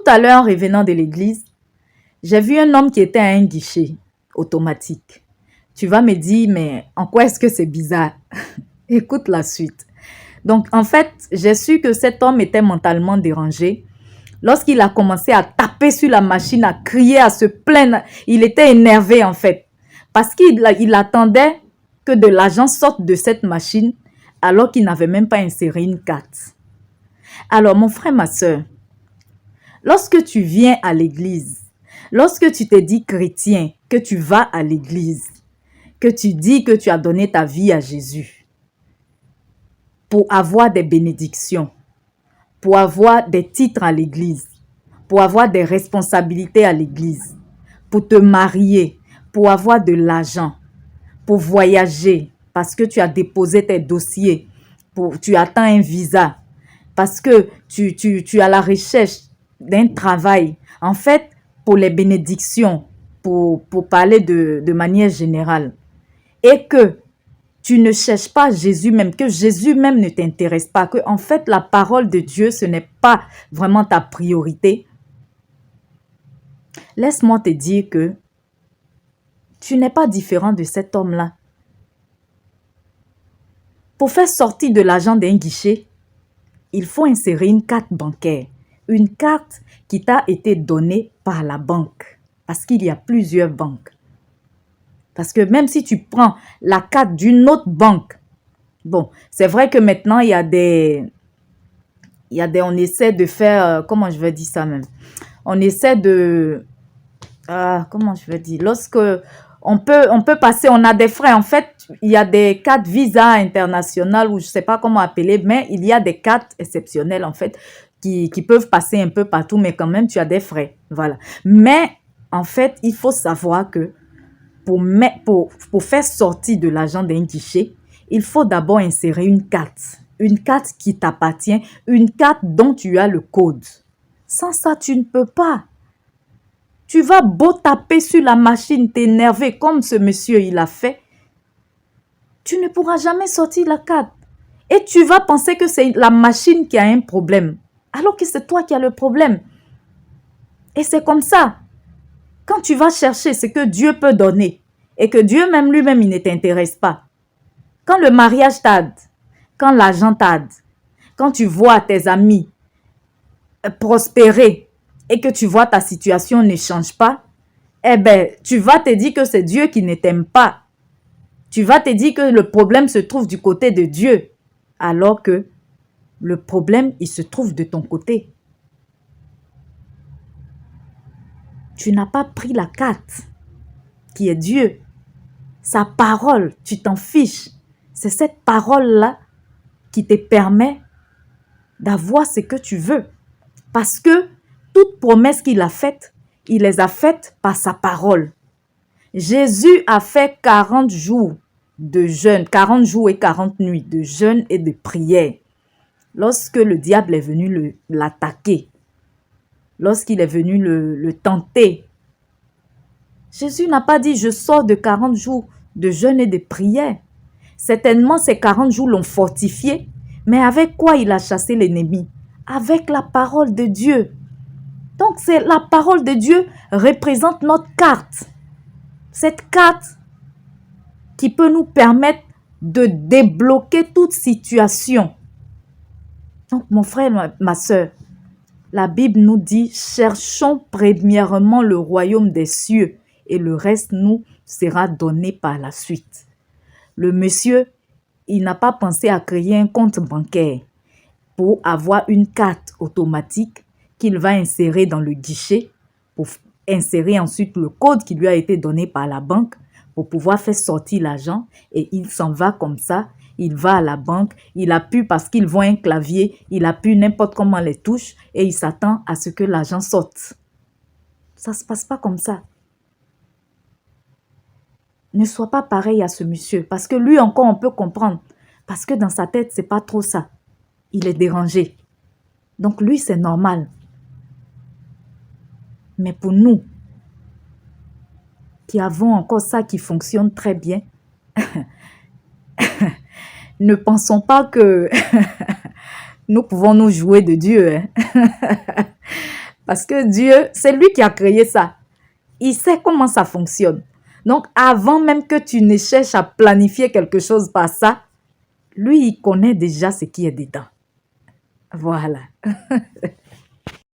à l'heure, en revenant de l'église, j'ai vu un homme qui était à un guichet automatique. Tu vas me dire, mais en quoi est-ce que c'est bizarre? Écoute la suite. Donc, en fait, j'ai su que cet homme était mentalement dérangé. Lorsqu'il a commencé à taper sur la machine, à crier, à se plaindre, il était énervé en fait. Parce qu'il attendait que de l'argent sorte de cette machine alors qu'il n'avait même pas inséré une carte. Alors, mon frère, ma soeur, lorsque tu viens à l'église, lorsque tu te dis chrétien, que tu vas à l'église, que tu dis que tu as donné ta vie à Jésus pour avoir des bénédictions, pour avoir des titres à l'église, pour avoir des responsabilités à l'église, pour te marier, pour avoir de l'argent, pour voyager, parce que tu as déposé tes dossiers, tu attends un visa, parce que tu as la recherche d'un travail. En fait, pour les bénédictions, pour parler de manière générale, et que tu ne cherches pas Jésus même, que Jésus même ne t'intéresse pas, que en fait la parole de Dieu, ce n'est pas vraiment ta priorité, laisse-moi te dire que tu n'es pas différent de cet homme-là. Pour faire sortir de l'argent d'un guichet, il faut insérer une carte bancaire, une carte qui t'a été donnée par la banque, parce qu'il y a plusieurs banques. Parce que même si tu prends la carte d'une autre banque, bon, c'est vrai que maintenant, on essaie de faire, comment je vais dire ça même? On essaie de, comment je vais dire? Lorsque on peut passer, on a des frais. En fait, il y a des cartes Visa internationales ou je ne sais pas comment appeler, mais il y a des cartes exceptionnelles, en fait, qui peuvent passer un peu partout, mais quand même, tu as des frais. Voilà. Mais, en fait, il faut savoir que pour faire sortir de l'argent d'un guichet, il faut d'abord insérer une carte qui t'appartient, une carte dont tu as le code. Sans ça, tu ne peux pas. Tu vas beau taper sur la machine, t'énerver comme ce monsieur il a fait, tu ne pourras jamais sortir la carte. Et tu vas penser que c'est la machine qui a un problème, alors que c'est toi qui as le problème. Et c'est comme ça. Quand tu vas chercher ce que Dieu peut donner et que Dieu même lui-même, il ne t'intéresse pas. Quand le mariage t'aide, quand l'argent t'aide, quand tu vois tes amis prospérer et que tu vois ta situation ne change pas, eh bien, tu vas te dire que c'est Dieu qui ne t'aime pas. Tu vas te dire que le problème se trouve du côté de Dieu, alors que le problème, il se trouve de ton côté. Tu n'as pas pris la carte qui est Dieu. Sa parole, tu t'en fiches. C'est cette parole-là qui te permet d'avoir ce que tu veux. Parce que toute promesse qu'il a faite, il les a faites par sa parole. Jésus a fait 40 jours de jeûne, 40 jours et 40 nuits de jeûne et de prière. Lorsque le diable est venu l'attaquer, lorsqu'il est venu le tenter, Jésus n'a pas dit « je sors de 40 jours de jeûne et de prière ». Certainement, ces 40 jours l'ont fortifié, mais avec quoi il a chassé l'ennemi? Avec la parole de Dieu. Donc, c'est la parole de Dieu représente notre carte. Cette carte qui peut nous permettre de débloquer toute situation. Donc, mon frère, ma soeur, la Bible nous dit « Cherchons premièrement le royaume des cieux et le reste nous sera donné par la suite. » Le monsieur, il n'a pas pensé à créer un compte bancaire pour avoir une carte automatique qu'il va insérer dans le guichet, pour insérer ensuite le code qui lui a été donné par la banque pour pouvoir faire sortir l'argent et il s'en va comme ça. Il va à la banque, il appuie parce qu'il voit un clavier, il appuie n'importe comment les touches et il s'attend à ce que l'argent sorte. Ça ne se passe pas comme ça. Ne sois pas pareil à ce monsieur, parce que lui encore on peut comprendre, parce que dans sa tête c'est pas trop ça. Il est dérangé. Donc lui c'est normal. Mais pour nous, qui avons encore ça qui fonctionne très bien, ne pensons pas que nous pouvons nous jouer de Dieu. Hein. Parce que Dieu, c'est lui qui a créé ça. Il sait comment ça fonctionne. Donc, avant même que tu ne cherches à planifier quelque chose par ça, lui, il connaît déjà ce qui est dedans. Voilà.